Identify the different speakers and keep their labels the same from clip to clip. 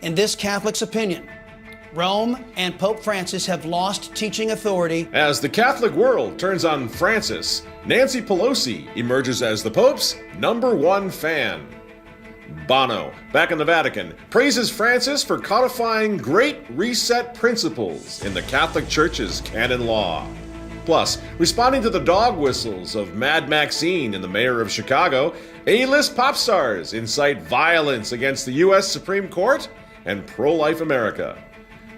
Speaker 1: In this Catholic's opinion, Rome and Pope Francis have lost teaching authority.
Speaker 2: As the Catholic world turns on Francis, Nancy Pelosi emerges as the Pope's #1 fan. Bono, back in the Vatican, praises Francis for codifying Great Reset principles in the Catholic Church's canon law. Plus, responding to the dog whistles of Mad Maxine and the mayor of Chicago, A-list pop stars incite violence against the U.S. Supreme Court and pro-life America.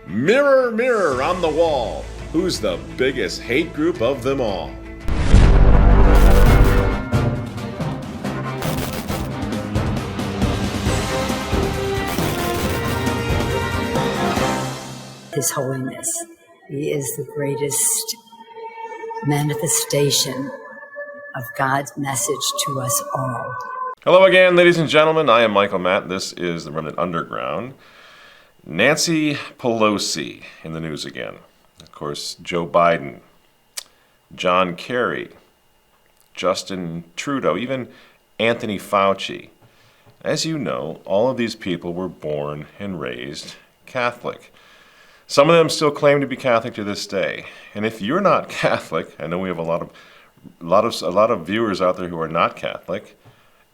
Speaker 2: Mirror, mirror on the wall, who's the biggest hate group of them all?
Speaker 3: His Holiness, he is the greatest manifestation of God's message to us all.
Speaker 4: Hello again, ladies and gentlemen. I am Michael Matt. This is the Remnant Underground. Nancy Pelosi in the news again. Of course, Joe Biden, John Kerry, Justin Trudeau, even Anthony Fauci. As you know, all of these people were born and raised Catholic. Some of them still claim to be Catholic to this day. And if you're not Catholic, I know we have a lot of viewers out there who are not Catholic.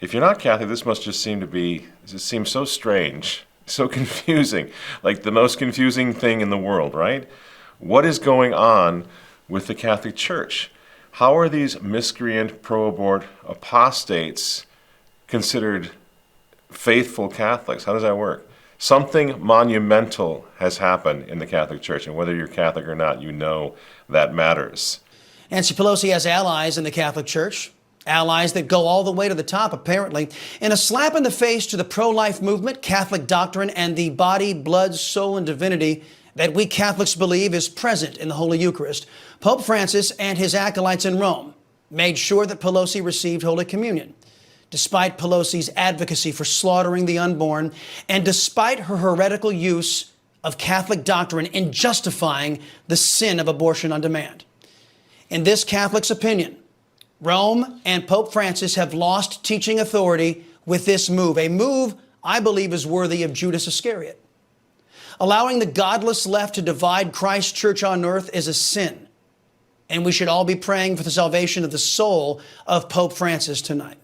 Speaker 4: If you're not Catholic, this must just seem so strange, so confusing, like the most confusing thing in the world, right? What is going on with the Catholic Church? How are these miscreant, pro-abort apostates considered faithful Catholics? How does that work? Something monumental has happened in the Catholic Church, and whether you're Catholic or not, you know that matters.
Speaker 1: Nancy Pelosi has allies in the Catholic Church, allies that go all the way to the top, apparently. In a slap in the face to the pro-life movement, Catholic doctrine, and the body, blood, soul, and divinity that we Catholics believe is present in the Holy Eucharist, Pope Francis and his acolytes in Rome made sure that Pelosi received Holy Communion. Despite Pelosi's advocacy for slaughtering the unborn, and despite her heretical use of Catholic doctrine in justifying the sin of abortion on demand. In this Catholic's opinion, Rome and Pope Francis have lost teaching authority with this move, a move I believe is worthy of Judas Iscariot. Allowing the godless left to divide Christ's church on earth is a sin, and we should all be praying for the salvation of the soul of Pope Francis tonight.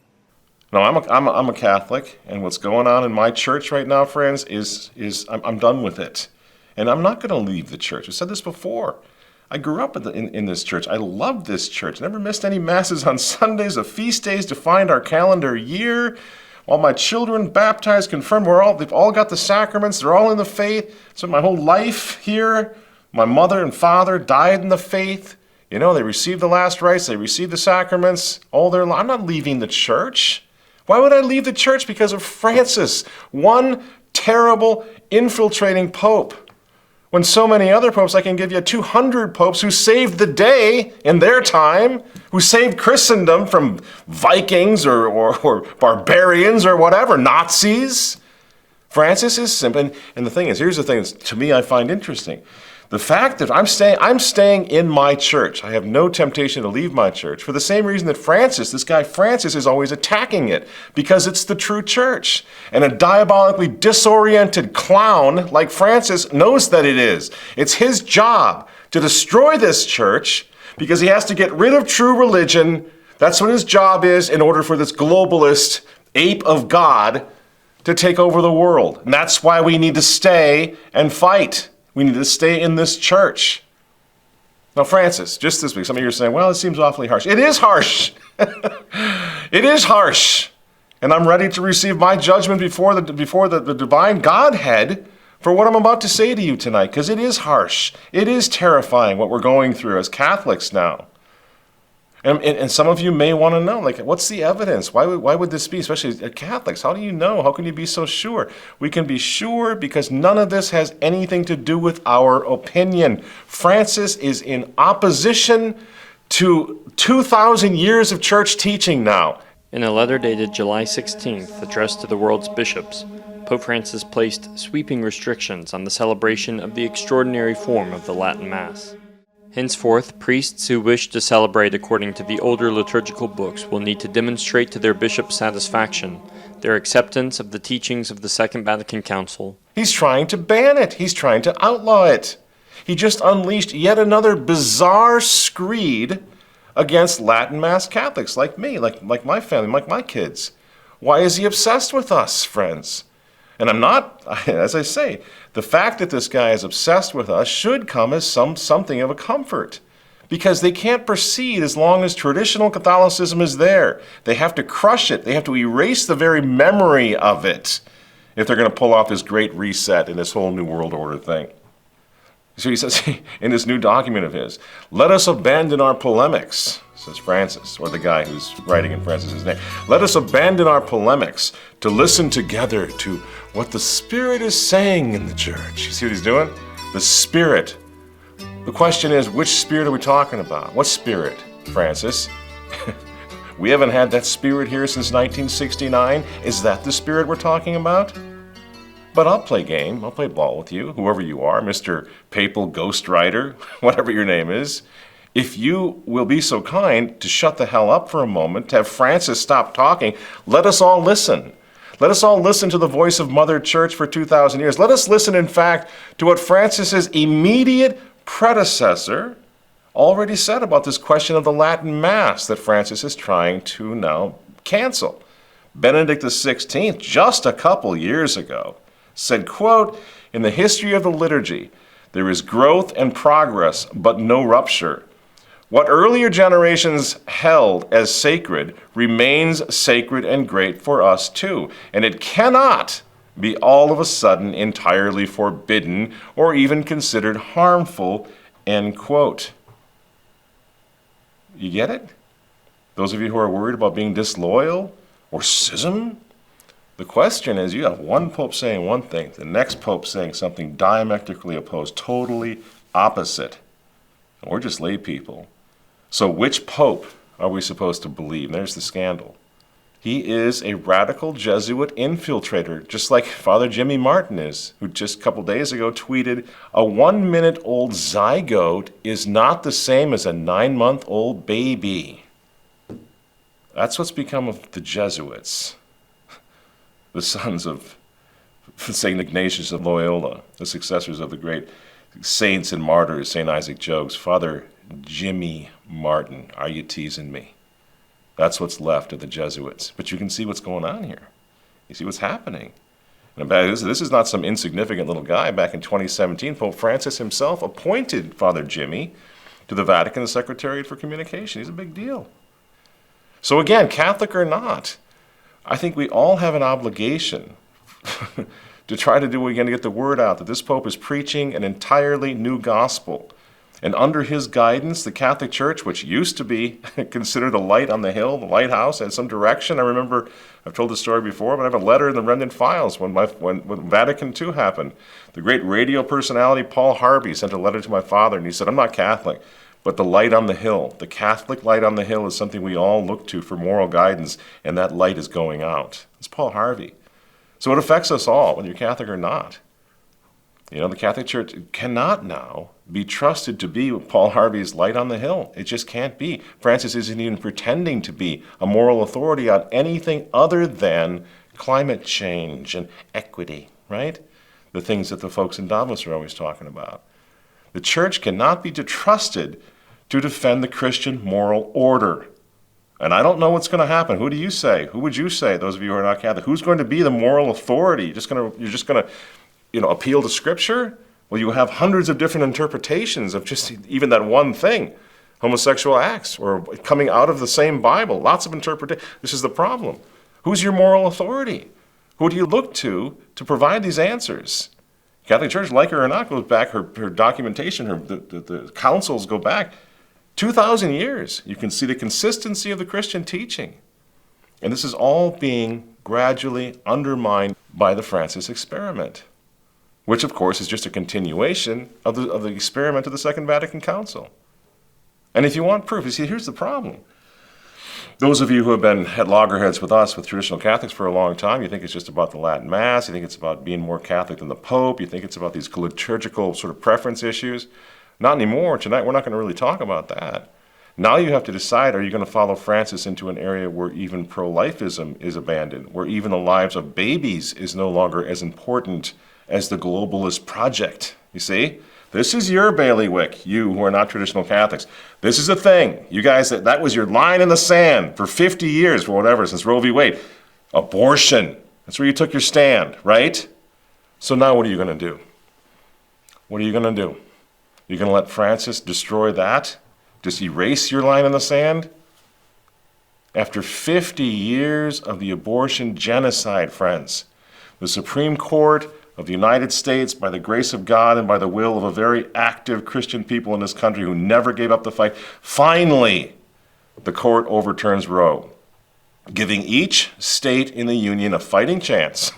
Speaker 4: No, I'm a Catholic, and what's going on in my church right now, friends, is I'm done with it. And I'm not going to leave the church. I've said this before. I grew up in this church. I loved this church. Never missed any masses on Sundays, of feast days defined our calendar year. All my children baptized, confirmed, they've all got the sacraments. They're all in the faith. So my whole life here, my mother and father died in the faith. You know, they received the last rites. They received the sacraments all their life. I'm not leaving the church. Why would I leave the church? Because of Francis, one terrible, infiltrating pope. When so many other popes, I can give you 200 popes who saved the day in their time, who saved Christendom from Vikings or barbarians or whatever, Nazis. Francis is simple. And the thing is, here's the thing that to me I find interesting. The fact that I'm staying in my church. I have no temptation to leave my church for the same reason that this guy Francis is always attacking it, because it's the true church. And a diabolically disoriented clown like Francis knows that it is. It's his job to destroy this church because he has to get rid of true religion. That's what his job is in order for this globalist ape of God to take over the world. And that's why we need to stay and fight. We need to stay in this church. Now, Francis, just this week, some of you are saying, well, it seems awfully harsh. It is harsh. It is harsh. And I'm ready to receive my judgment before the divine Godhead for what I'm about to say to you tonight, because it is harsh. It is terrifying what we're going through as Catholics now. And some of you may want to know, like, what's the evidence? Why would this be, especially Catholics? How do you know? How can you be so sure? We can be sure because none of this has anything to do with our opinion. Francis is in opposition to 2,000 years of church teaching now.
Speaker 5: In a letter dated July 16th, addressed to the world's bishops, Pope Francis placed sweeping restrictions on the celebration of the extraordinary form of the Latin Mass. Henceforth, priests who wish to celebrate according to the older liturgical books will need to demonstrate to their bishop's satisfaction their acceptance of the teachings of the Second Vatican Council.
Speaker 4: He's trying to ban it. He's trying to outlaw it. He just unleashed yet another bizarre screed against Latin Mass Catholics like me, like my family, like my kids. Why is he obsessed with us, friends? And I'm not, as I say, the fact that this guy is obsessed with us should come as something of a comfort, because they can't proceed as long as traditional Catholicism is there. They have to crush it. They have to erase the very memory of it if they're going to pull off this great reset in this whole New World Order thing. So he says in this new document of his, let us abandon our polemics, says Francis, or the guy who's writing in Francis's name. Let us abandon our polemics to listen together to what the Spirit is saying in the church. You see what he's doing? The Spirit. The question is, which Spirit are we talking about? What Spirit, Francis? We haven't had that Spirit here since 1969. Is that the Spirit we're talking about? But I'll play game. I'll play ball with you, whoever you are, Mr. Papal Ghostwriter, whatever your name is. If you will be so kind to shut the hell up for a moment, to have Francis stop talking, let us all listen. Let us all listen to the voice of Mother Church for 2,000 years. Let us listen, in fact, to what Francis's immediate predecessor already said about this question of the Latin Mass that Francis is trying to now cancel. Benedict XVI, just a couple years ago, said, quote, in the history of the liturgy, there is growth and progress, but no rupture. What earlier generations held as sacred remains sacred and great for us too, and it cannot be all of a sudden entirely forbidden or even considered harmful, end quote. You get it? Those of you who are worried about being disloyal or schism? The question is, you have one pope saying one thing, the next pope saying something diametrically opposed, totally opposite. And we're just lay people. So which pope are we supposed to believe? And there's the scandal. He is a radical Jesuit infiltrator, just like Father Jimmy Martin is, who just a couple days ago tweeted, a 1-minute-old zygote is not the same as a 9-month-old baby. That's what's become of the Jesuits. The sons of St. Ignatius of Loyola, the successors of the great saints and martyrs, St. Isaac Jogues. Father Jimmy Martin, are you teasing me? That's what's left of the Jesuits. But you can see what's going on here. You see what's happening. And this is not some insignificant little guy. Back in 2017, Pope Francis himself appointed Father Jimmy to the Vatican Secretariat for Communication. He's a big deal. So again, Catholic or not, I think we all have an obligation to try to do what we can to get the word out that this Pope is preaching an entirely new gospel. And under his guidance, the Catholic Church, which used to be considered the light on the hill, the lighthouse, had some direction. I remember, I've told this story before, but I have a letter in the Remnant Files when Vatican II happened. The great radio personality Paul Harvey sent a letter to my father, and he said, I'm not Catholic, but the light on the hill, the Catholic light on the hill is something we all look to for moral guidance, and that light is going out. It's Paul Harvey. So it affects us all, whether you're Catholic or not. You know, the Catholic Church cannot now be trusted to be Paul Harvey's light on the hill. It just can't be. Francis isn't even pretending to be a moral authority on anything other than climate change and equity, right? The things that the folks in Dobbs are always talking about. The Church cannot be trusted to defend the Christian moral order. And I don't know what's going to happen. Who do you say? Who would you say, those of you who are not Catholic? Who's going to be the moral authority? You're just going to appeal to Scripture? Well, you have hundreds of different interpretations of just even that one thing, homosexual acts, or coming out of the same Bible. Lots of interpretations. This is the problem. Who's your moral authority? Who do you look to provide these answers? Catholic Church, like her or not, goes back, her documentation, the councils go back 2,000 years. You can see the consistency of the Christian teaching. And this is all being gradually undermined by the Francis experiment, which of course is just a continuation of the experiment of the Second Vatican Council. And if you want proof, you see, here's the problem. Those of you who have been at loggerheads with us, with traditional Catholics for a long time, you think it's just about the Latin Mass, you think it's about being more Catholic than the Pope, you think it's about these liturgical sort of preference issues. Not anymore. Tonight we're not going to really talk about that. Now you have to decide, are you going to follow Francis into an area where even pro-lifism is abandoned, where even the lives of babies is no longer as important as the globalist project? You see? This is your bailiwick, you who are not traditional Catholics. This is the thing. You guys, that was your line in the sand for 50 years, for whatever, since Roe v. Wade. Abortion. That's where you took your stand, right? So now what are you going to do? What are you going to do? You're going to let Francis destroy that? Just erase your line in the sand? After 50 years of the abortion genocide, friends, the Supreme Court of the United States, by the grace of God and by the will of a very active Christian people in this country who never gave up the fight, finally, the court overturns Roe, giving each state in the Union a fighting chance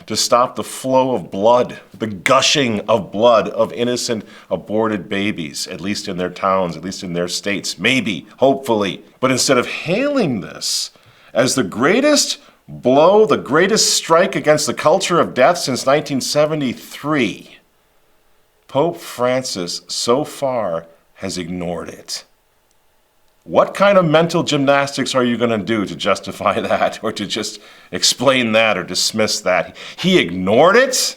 Speaker 4: to stop the flow of blood, the gushing of blood of innocent aborted babies, at least in their towns, at least in their states, maybe, hopefully. But instead of hailing this as the greatest blow, the greatest strike against the culture of death since 1973, Pope Francis so far has ignored it. What kind of mental gymnastics are you going to do to justify that, or to just explain that or dismiss that? He ignored it?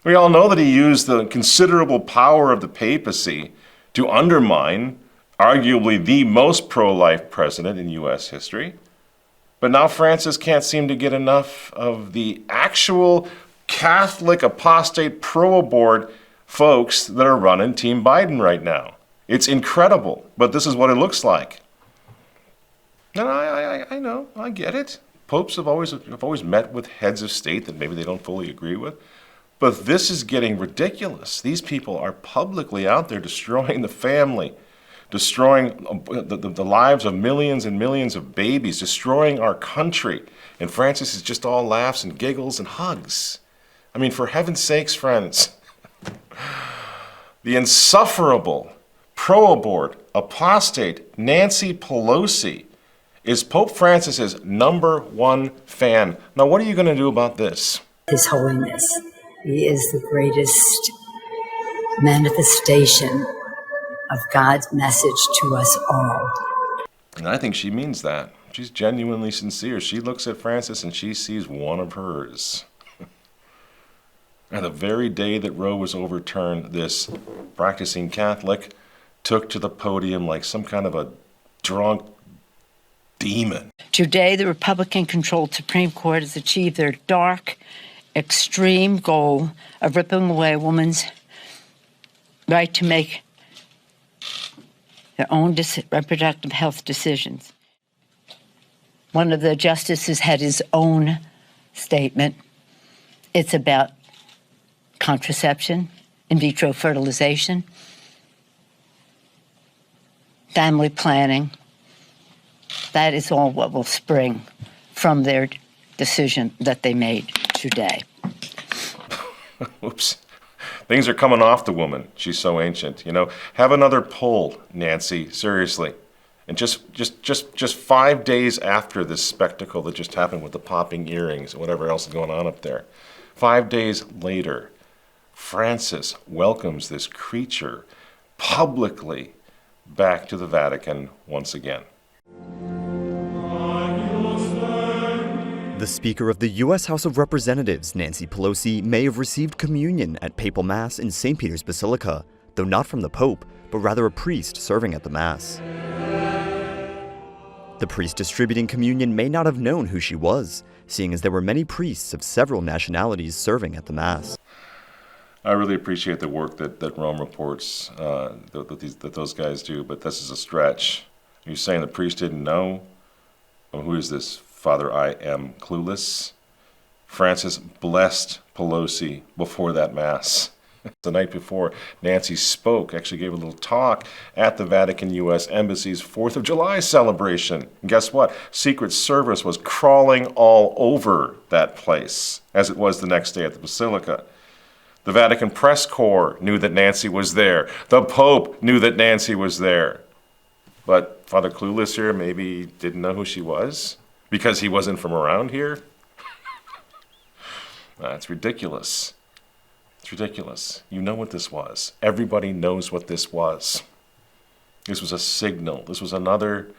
Speaker 4: We all know that he used the considerable power of the papacy to undermine arguably the most pro-life president in U.S. history. But now Francis can't seem to get enough of the actual Catholic apostate pro-abort folks that are running Team Biden right now. It's incredible, but this is what it looks like. And I know, I get it. Popes have always met with heads of state that maybe they don't fully agree with. But this is getting ridiculous. These people are publicly out there destroying the family, destroying the lives of millions and millions of babies, destroying our country. And Francis is just all laughs and giggles and hugs. I mean, for heaven's sakes, friends, the insufferable pro-abort, apostate Nancy Pelosi is Pope Francis's #1 fan. Now, what are you going to do about this?
Speaker 3: His Holiness, he is the greatest manifestation of God's message to us all.
Speaker 4: And I think she means that. She's genuinely sincere. She looks at Francis and she sees one of hers. And the very day that Roe was overturned, this practicing Catholic took to the podium like some kind of a drunk demon.
Speaker 6: Today, the Republican-controlled Supreme Court has achieved their dark, extreme goal of ripping away a woman's right to make their own reproductive health decisions. One of the justices had his own statement. It's about contraception, in vitro fertilization, family planning. That is all what will spring from their decision that they made today.
Speaker 4: Oops. Things are coming off the woman. She's so ancient. You know, have another poll, Nancy, seriously. And just 5 days after this spectacle that just happened with the popping earrings and whatever else is going on up there, 5 days later, Francis welcomes this creature publicly back to the Vatican once again.
Speaker 7: The Speaker of the U.S. House of Representatives, Nancy Pelosi, may have received communion at Papal Mass in St. Peter's Basilica, though not from the Pope, but rather a priest serving at the Mass. The priest distributing communion may not have known who she was, seeing as there were many priests of several nationalities serving at the Mass.
Speaker 4: I really appreciate the work that Rome reports, that those guys do, but this is a stretch. You're saying the priest didn't know? Well, who is this? Father, I am clueless. Francis blessed Pelosi before that Mass. The night before, Nancy spoke, actually gave a little talk at the Vatican U.S. Embassy's 4th of July celebration. And guess what? Secret Service was crawling all over that place, as it was the next day at the Basilica. The Vatican press corps knew that Nancy was there. The Pope knew that Nancy was there. But Father Clueless here maybe didn't know who she was because he wasn't from around here. That's ridiculous. It's ridiculous. You know what this was. Everybody knows what this was. This was a signal. This was another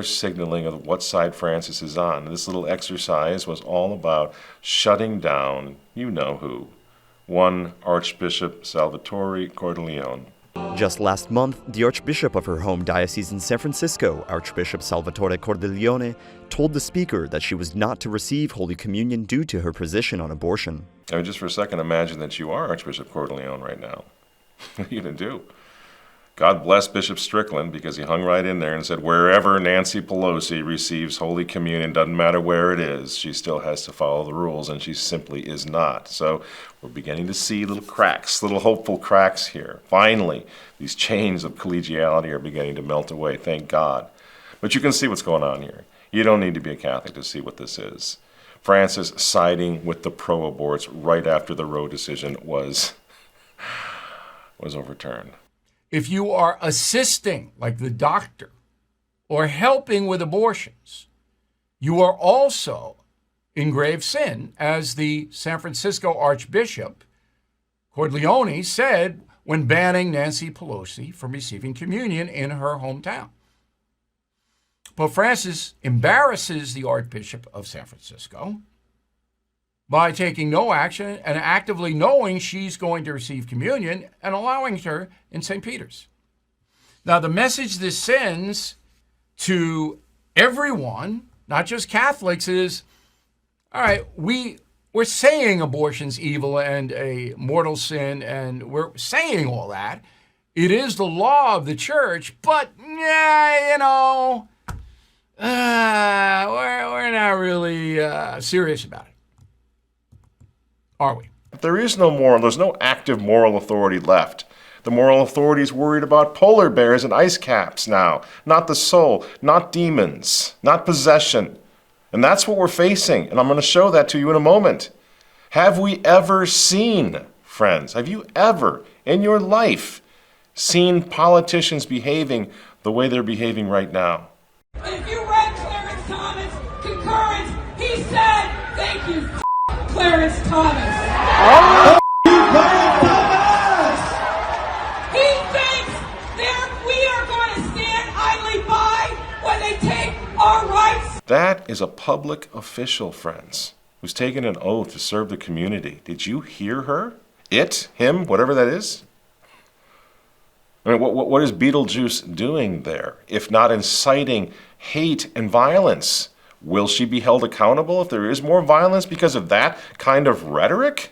Speaker 4: signaling of what side Francis is on. This little exercise was all about shutting down, you know who, one Archbishop Salvatore Cordileone.
Speaker 7: Just last month, the Archbishop of her home diocese in San Francisco, Archbishop Salvatore Cordileone, told the speaker that she was not to receive Holy Communion due to her position on abortion.
Speaker 4: I mean, just for a second, imagine that you are Archbishop Cordileone right now. What are you going to do? God bless Bishop Strickland, because he hung right in there and said, wherever Nancy Pelosi receives Holy Communion, doesn't matter where it is, she still has to follow the rules, and she simply is not. So we're beginning to see little cracks, little hopeful cracks here. Finally, these chains of collegiality are beginning to melt away, thank God. But you can see what's going on here. You don't need to be a Catholic to see what this is. Francis siding with the pro-aborts right after the Roe decision was overturned.
Speaker 8: If you are assisting, like the doctor, or helping with abortions, you are also in grave sin, as the San Francisco Archbishop Cordileone said when banning Nancy Pelosi from receiving communion in her hometown. Pope Francis embarrasses the Archbishop of San Francisco by taking no action and actively knowing she's going to receive communion and allowing her in St. Peter's. Now, the message this sends to everyone, not just Catholics, is, all right, we're saying abortion's evil and a mortal sin, and we're saying all that. It is the law of the church, but, we're not really serious about it. Are we?
Speaker 4: There's no active moral authority left. The moral authority is worried about polar bears and ice caps now, not the soul, not demons, not possession. And that's what we're facing, and I'm going to show that to you in a moment. Have we ever seen, friends, have you ever in your life seen politicians behaving the way they're behaving right now?
Speaker 9: If you read Clarence Thomas' concurrence, he said, thank you, Clarence Thomas.
Speaker 10: Oh.
Speaker 9: He thinks that we are going to stand idly by when they take our rights.
Speaker 4: That is a public official, friends, who's taken an oath to serve the community. Did you hear her? It? Him? Whatever that is? I mean, what is Beetlejuice doing there, if not inciting hate and violence? Will she be held accountable if there is more violence because of that kind of rhetoric?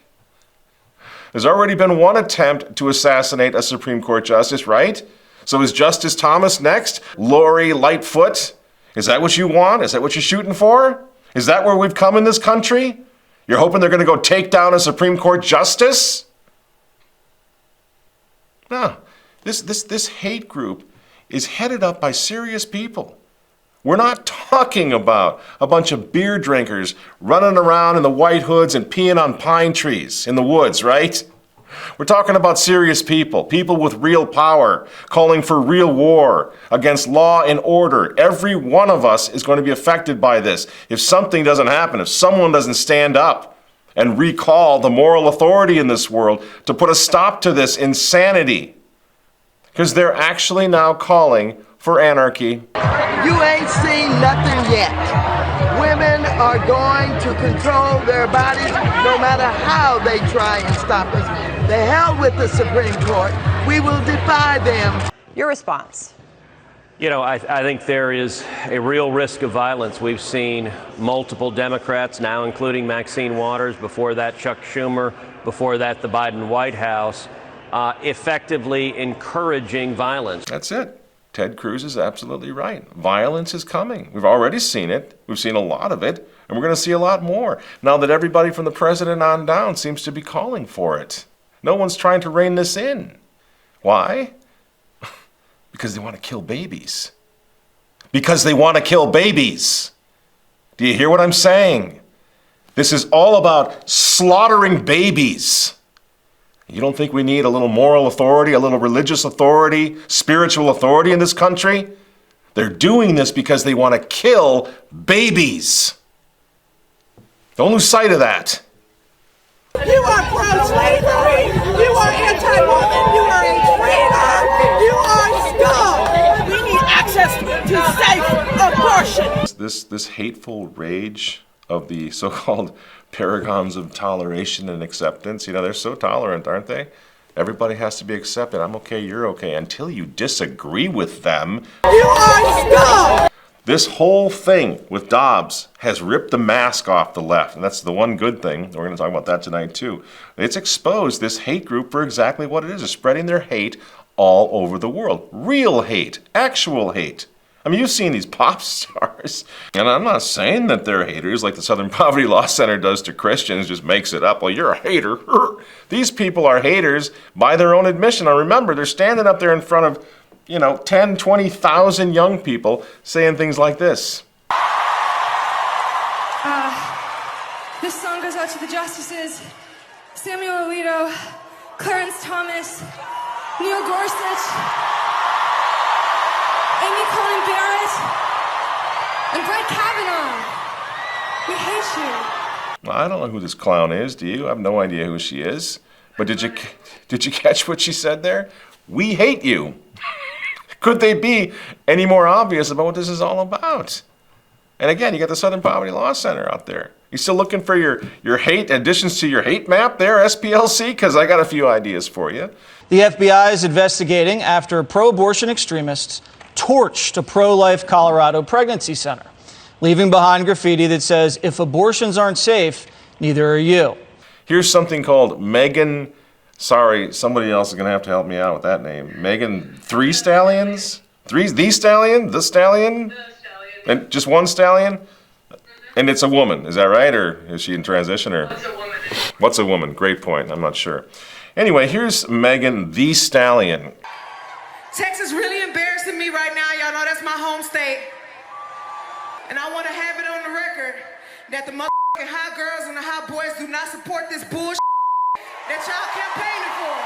Speaker 4: There's already been one attempt to assassinate a Supreme Court justice, right? So is Justice Thomas next? Lori Lightfoot? Is that what you want? Is that what you're shooting for? Is that where we've come in this country? You're hoping they're going to go take down a Supreme Court justice? No. This hate group is headed up by serious people. We're not talking about a bunch of beer drinkers running around in the white hoods and peeing on pine trees in the woods, right? We're talking about serious people, people with real power, calling for real war against law and order. Every one of us is going to be affected by this. If something doesn't happen, if someone doesn't stand up and recall the moral authority in this world to put a stop to this insanity, because they're actually now calling for anarchy.
Speaker 10: You ain't seen nothing yet. Women are going to control their bodies no matter how they try and stop us. The hell with the Supreme Court. We will defy them.
Speaker 11: Your response?
Speaker 12: You know, I think there is a real risk of violence. We've seen multiple Democrats, now including Maxine Waters, before that Chuck Schumer, before that the Biden White House, effectively encouraging violence.
Speaker 4: That's it. Ted Cruz is absolutely right. Violence is coming. We've already seen it. We've seen a lot of it, and we're going to see a lot more now that everybody from the president on down seems to be calling for it. No one's trying to rein this in. Why? Because they want to kill babies. Because they want to kill babies. Do you hear what I'm saying? This is all about slaughtering babies. You don't think we need a little moral authority, a little religious authority, spiritual authority in this country? They're doing this because they want to kill babies. Don't lose sight of that.
Speaker 9: You are pro-slavery. You are anti-woman. You are a traitor. You are scum. We need access to safe abortion.
Speaker 4: This hateful rage of the so-called paragons of toleration and acceptance, you know, they're so tolerant, aren't they? Everybody has to be accepted. I'm okay, you're okay. Until you disagree with them.
Speaker 9: You are scum.
Speaker 4: This whole thing with Dobbs has ripped the mask off the left, and that's the one good thing. We're going to talk about that tonight too. It's exposed this hate group for exactly what it is spreading their hate all over the world. Real hate, actual hate. I mean, you've seen these pop stars, and I'm not saying that they're haters like the Southern Poverty Law Center does to Christians, just makes it up. Well, you're a hater. These people are haters by their own admission. Now remember, they're standing up there in front of 10, 20,000 young people saying things like this.
Speaker 11: This song goes out to the justices, Samuel Alito, Clarence Thomas, Neil Gorsuch, Amy Coney Barrett, and Brett Kavanaugh. We hate you.
Speaker 4: Well, I don't know who this clown is, do you? I have no idea who she is. But did you catch what she said there? We hate you. Could they be any more obvious about what this is all about? And again, you got the Southern Poverty Law Center out there. You still looking for your hate additions to your hate map there, SPLC? Because I got a few ideas for you.
Speaker 1: The FBI is investigating after pro-abortion extremists torched a pro-life Colorado pregnancy center, leaving behind graffiti that says, "If abortions aren't safe, neither are you."
Speaker 4: Here's something called Megan... Sorry, somebody else is going to have to help me out with that name. Megan Three Stallions? The Stallion? And just one stallion? And it's a woman, is that right? Or is she in transition? Or what's a woman? Great point, I'm not sure. Anyway, here's Megan the Stallion.
Speaker 9: Texas really embarrassing me right now. Y'all know that's my home state. And I want to have it on the record that the motherfucking hot girls and the hot boys do not support this bullshit that y'all campaigning for.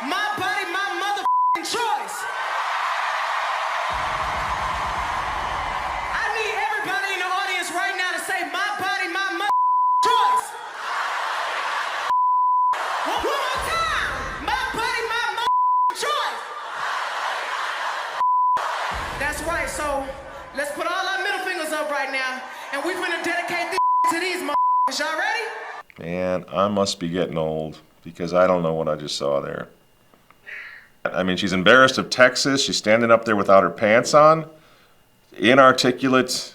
Speaker 9: My body, my motherfucking choice. I need everybody in the audience right now to say, my body, my motherfucking choice. One more time. My body, my motherfucking choice. That's right, so let's put all our middle fingers up right now, and we're gonna dedicate this to these motherfuckers. Y'all ready?
Speaker 4: Man, I must be getting old because I don't know what I just saw there. I mean, she's embarrassed of Texas. She's standing up there without her pants on. Inarticulate,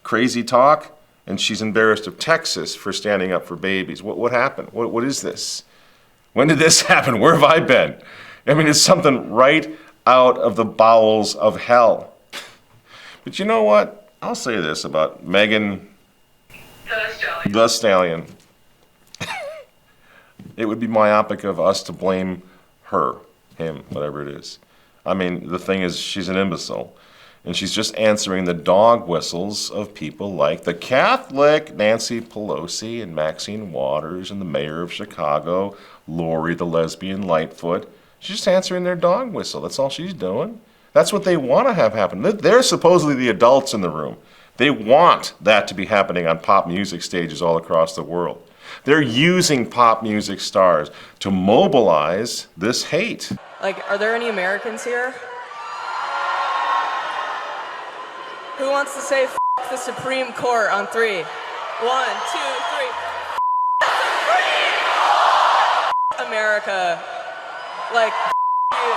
Speaker 4: crazy talk. And she's embarrassed of Texas for standing up for babies. What happened? What is this? When did this happen? Where have I been? I mean, it's something right out of the bowels of hell. But you know what? I'll say this about Megan the Stallion. It would be myopic of us to blame her, him, whatever it is. I mean, the thing is, she's an imbecile. And she's just answering the dog whistles of people like the Catholic Nancy Pelosi and Maxine Waters and the mayor of Chicago, Lori the lesbian Lightfoot. She's just answering their dog whistle. That's all she's doing. That's what they want to have happen. They're supposedly the adults in the room. They want that to be happening on pop music stages all across the world. They're using pop music stars to mobilize this hate.
Speaker 13: Like, are there any Americans here? Who wants to say F the Supreme Court on 3? 1, 2, 3. F America. Like, you.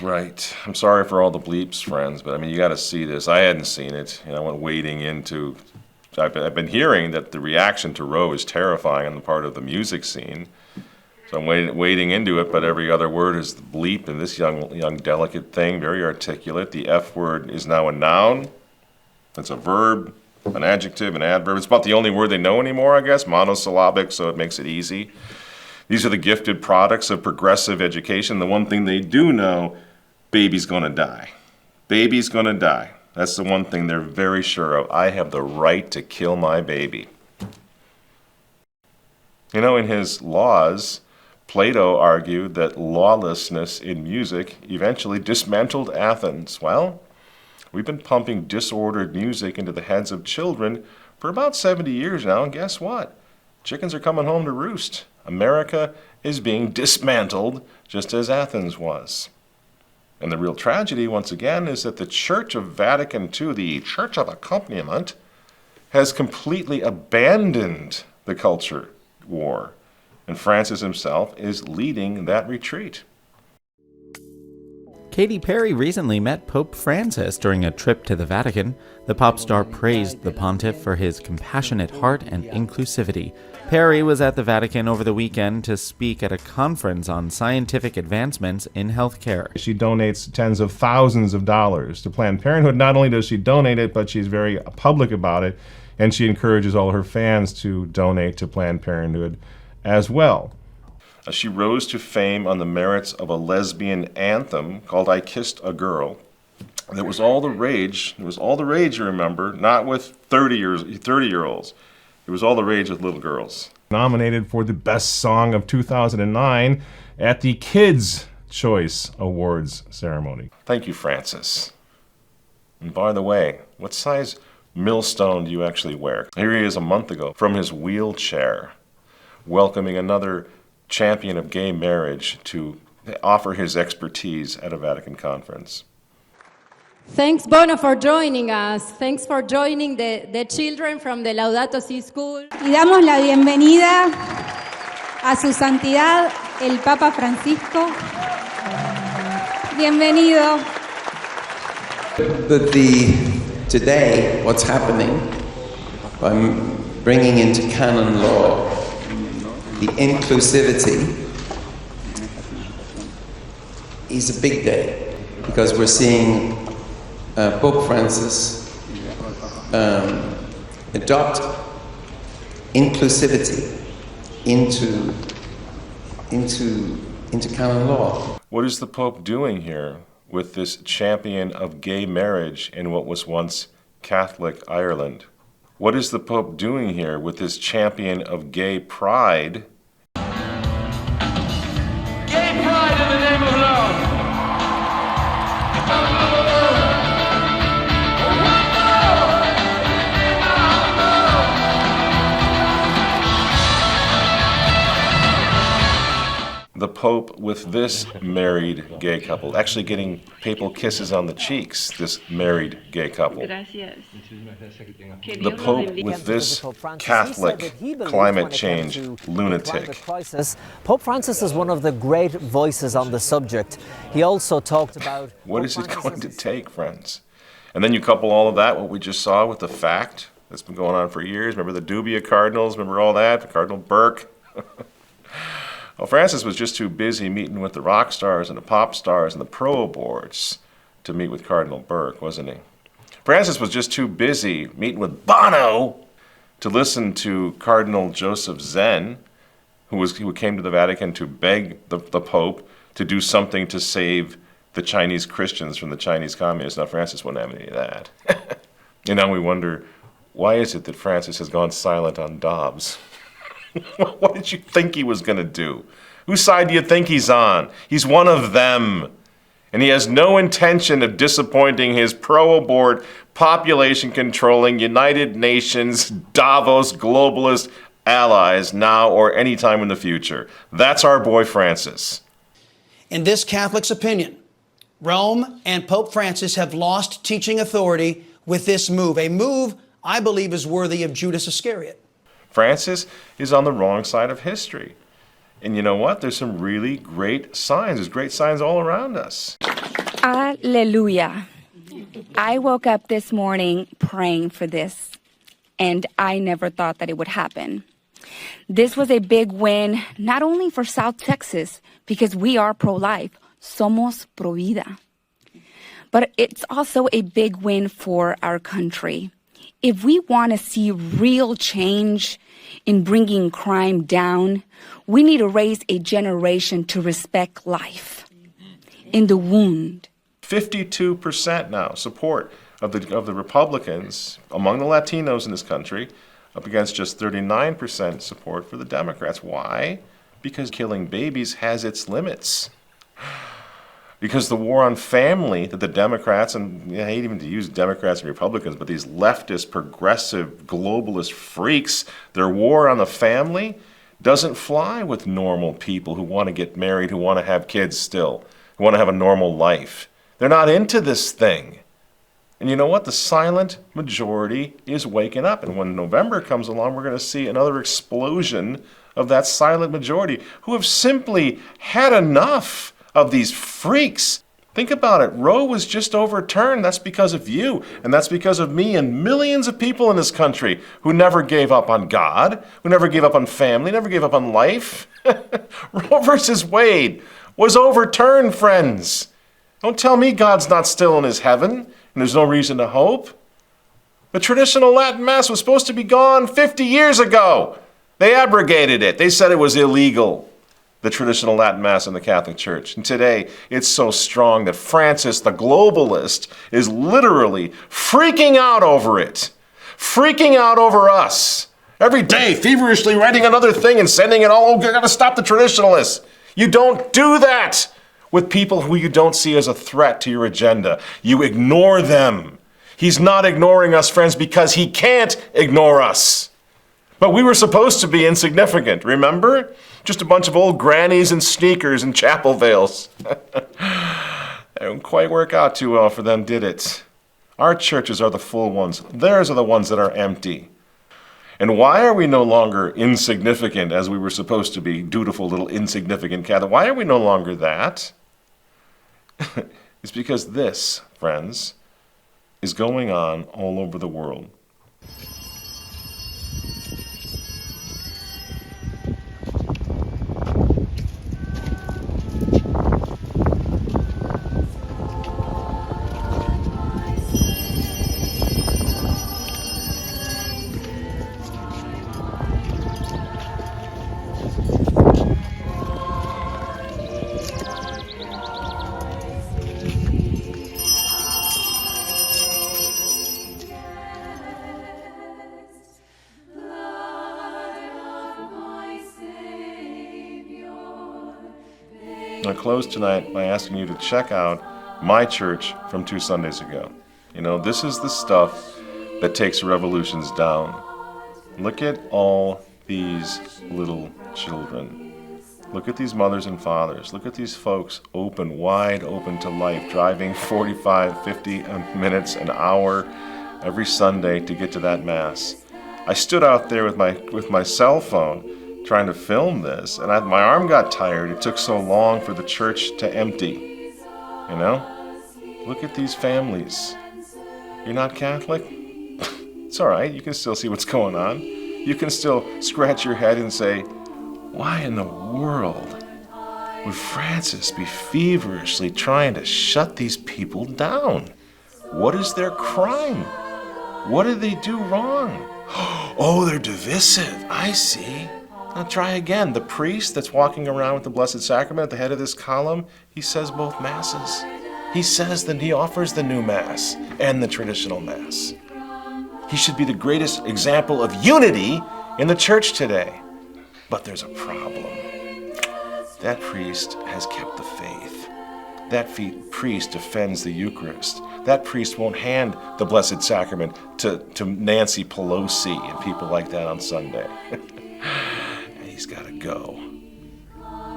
Speaker 4: Right. I'm sorry for all the bleeps, friends, but I mean, you got to see this. I hadn't seen it, and I went wading into... I've been hearing that the reaction to Roe is terrifying on the part of the music scene. So I'm wading into it, but every other word is the bleep, and this young delicate thing, very articulate. The F word is now a noun. It's a verb, an adjective, an adverb. It's about the only word they know anymore, I guess, monosyllabic, so it makes it easy. These are the gifted products of progressive education. The one thing they do know, baby's gonna die. Baby's gonna die. That's the one thing they're very sure of. I have the right to kill my baby. You know, in his Laws, Plato argued that lawlessness in music eventually dismantled Athens. Well, We've been pumping disordered music into the heads of children for about 70 years now, and guess what? Chickens are coming home to roost. America is being dismantled just as Athens was. And the real tragedy, once again, is that the Church of Vatican II, the Church of Accompaniment, has completely abandoned the culture war. And Francis himself is leading that retreat.
Speaker 14: Katy Perry recently met Pope Francis during a trip to the Vatican. The pop star praised the pontiff for his compassionate heart and inclusivity. Perry was at the Vatican over the weekend to speak at a conference on scientific advancements in healthcare.
Speaker 15: She donates tens of thousands of dollars to Planned Parenthood. Not only does she donate it, but she's very public about it, and she encourages all her fans to donate to Planned Parenthood as well.
Speaker 4: She rose to fame on the merits of a lesbian anthem called I Kissed a Girl. That was all the rage. It was all the rage, you remember, not with 30-year-olds. It was all the rage with little girls.
Speaker 15: Nominated for the Best Song of 2009 at the Kids' Choice Awards ceremony.
Speaker 4: Thank you, Francis. And by the way, what size millstone do you actually wear? Here he is a month ago from his wheelchair, welcoming another champion of gay marriage to offer his expertise at a Vatican conference.
Speaker 16: Thanks, Bono, for joining us. Thanks for joining the children from the Laudato Si School.
Speaker 11: Y damos la bienvenida a su santidad, el Papa Francisco. Bienvenido.
Speaker 17: But today, what's happening, I'm bringing into canon law the inclusivity is a big day because we're seeing Pope Francis adopt inclusivity into canon law.
Speaker 4: What is the Pope doing here with this champion of gay marriage in what was once Catholic Ireland? What is the Pope doing here with this champion of gay pride?
Speaker 18: Gay pride in the name of love.
Speaker 4: The Pope with this married gay couple, actually getting papal kisses on the cheeks, this married gay couple. The Pope with this Catholic climate change lunatic.
Speaker 19: Pope Francis is one of the great voices on the subject. He also talked about...
Speaker 4: What is it going to take, friends? And then you couple all of that, what we just saw, with the fact that's been going on for years. Remember the dubia cardinals? Remember all that? Cardinal Burke? Well, Francis was just too busy meeting with the rock stars and the pop stars and the pro-aborts to meet with Cardinal Burke, wasn't he? Francis was just too busy meeting with Bono to listen to Cardinal Joseph Zen, who came to the Vatican to beg the Pope to do something to save the Chinese Christians from the Chinese communists. Now, Francis wouldn't have any of that. And now we wonder, why is it that Francis has gone silent on Dobbs? What did you think he was going to do? Whose side do you think he's on? He's one of them. And he has no intention of disappointing his pro-abort, population-controlling, United Nations, Davos, globalist allies now or any time in the future. That's our boy Francis.
Speaker 1: In this Catholic's opinion, Rome and Pope Francis have lost teaching authority with this move, a move I believe is worthy of Judas Iscariot.
Speaker 4: Francis is on the wrong side of history. And you know what? There's some really great signs. There's great signs all around us.
Speaker 20: Alleluia. I woke up this morning praying for this, and I never thought that it would happen. This was a big win, not only for South Texas, because we are pro-life, somos pro vida, but it's also a big win for our country. If we want to see real change in bringing crime down, we need to raise a generation to respect life in the wound.
Speaker 4: 52% now support of the Republicans among the Latinos in this country, up against just 39% support for the Democrats. Why? Because killing babies has its limits. Because the war on family that the Democrats, and I hate even to use Democrats and Republicans, but these leftist, progressive, globalist freaks, their war on the family doesn't fly with normal people who want to get married, who want to have kids still, who want to have a normal life. They're not into this thing. And you know what? The silent majority is waking up. And when November comes along, we're going to see another explosion of that silent majority who have simply had enough of these freaks. Think about it. Roe was just overturned. That's because of you. And that's because of me and millions of people in this country who never gave up on God, who never gave up on family, never gave up on life. Roe versus Wade was overturned, friends. Don't tell me God's not still in his heaven and there's no reason to hope. The traditional Latin Mass was supposed to be gone 50 years ago. They abrogated it. They said it was illegal, the traditional Latin Mass in the Catholic Church. And today, it's so strong that Francis, the globalist, is literally freaking out over it. Freaking out over us. Every day, feverishly writing another thing and sending it all, you gotta stop the traditionalists. You don't do that with people who you don't see as a threat to your agenda. You ignore them. He's not ignoring us, friends, because he can't ignore us. But we were supposed to be insignificant, remember? Just a bunch of old grannies in sneakers and chapel veils. It didn't quite work out too well for them, did it? Our churches are the full ones. Theirs are the ones that are empty. And why are we no longer insignificant as we were supposed to be, dutiful little insignificant Catholic? Why are we no longer that? It's because this, friends, is going on all over the world. I close tonight by asking you to check out my church from 2 Sundays ago. You know, this is the stuff that takes revolutions down. Look at all these little children. Look at these mothers and fathers. Look at these folks open, wide open to life, driving 45, 50 minutes, an hour every Sunday to get to that Mass. I stood out there with my cell phone trying to film this, and my arm got tired. It took so long for the church to empty. You know? Look at these families. You're not Catholic? It's all right. You can still see what's going on. You can still scratch your head and say, why in the world would Francis be feverishly trying to shut these people down? What is their crime? What did they do wrong? Oh, they're divisive. I see. Now try again. The priest that's walking around with the Blessed Sacrament at the head of this column, he says both Masses. He says that he offers the new Mass and the traditional Mass. He should be the greatest example of unity in the church today. But there's a problem. That priest has kept the faith. That priest defends the Eucharist. That priest won't hand the Blessed Sacrament to Nancy Pelosi and people like that on Sunday. And he's got to go.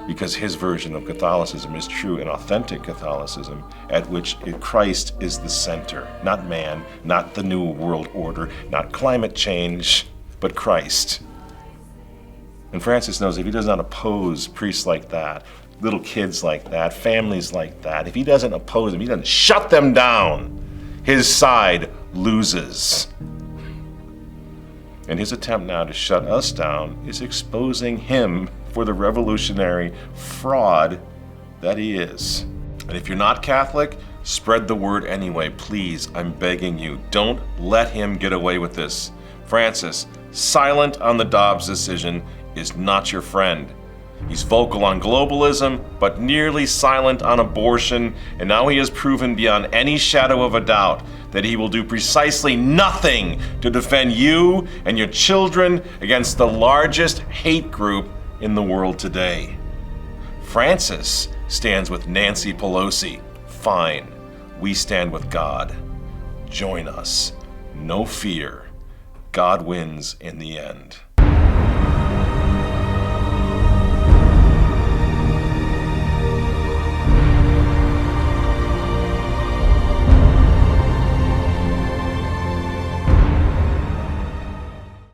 Speaker 4: Because his version of Catholicism is true and authentic Catholicism, at which Christ is the center. Not man, not the New World Order, not climate change, but Christ. And Francis knows if he does not oppose priests like that, little kids like that, families like that, if he doesn't oppose them, he doesn't shut them down, his side loses. And his attempt now to shut us down is exposing him for the revolutionary fraud that he is. And if you're not Catholic, spread the word anyway, please. I'm begging you. Don't let him get away with this. Francis, silent on the Dobbs decision, is not your friend. He's vocal on globalism, but nearly silent on abortion, and now he has proven beyond any shadow of a doubt that he will do precisely nothing to defend you and your children against the largest hate group in the world today. Francis stands with Nancy Pelosi. Fine. We stand with God. Join us. No fear. God wins in the end.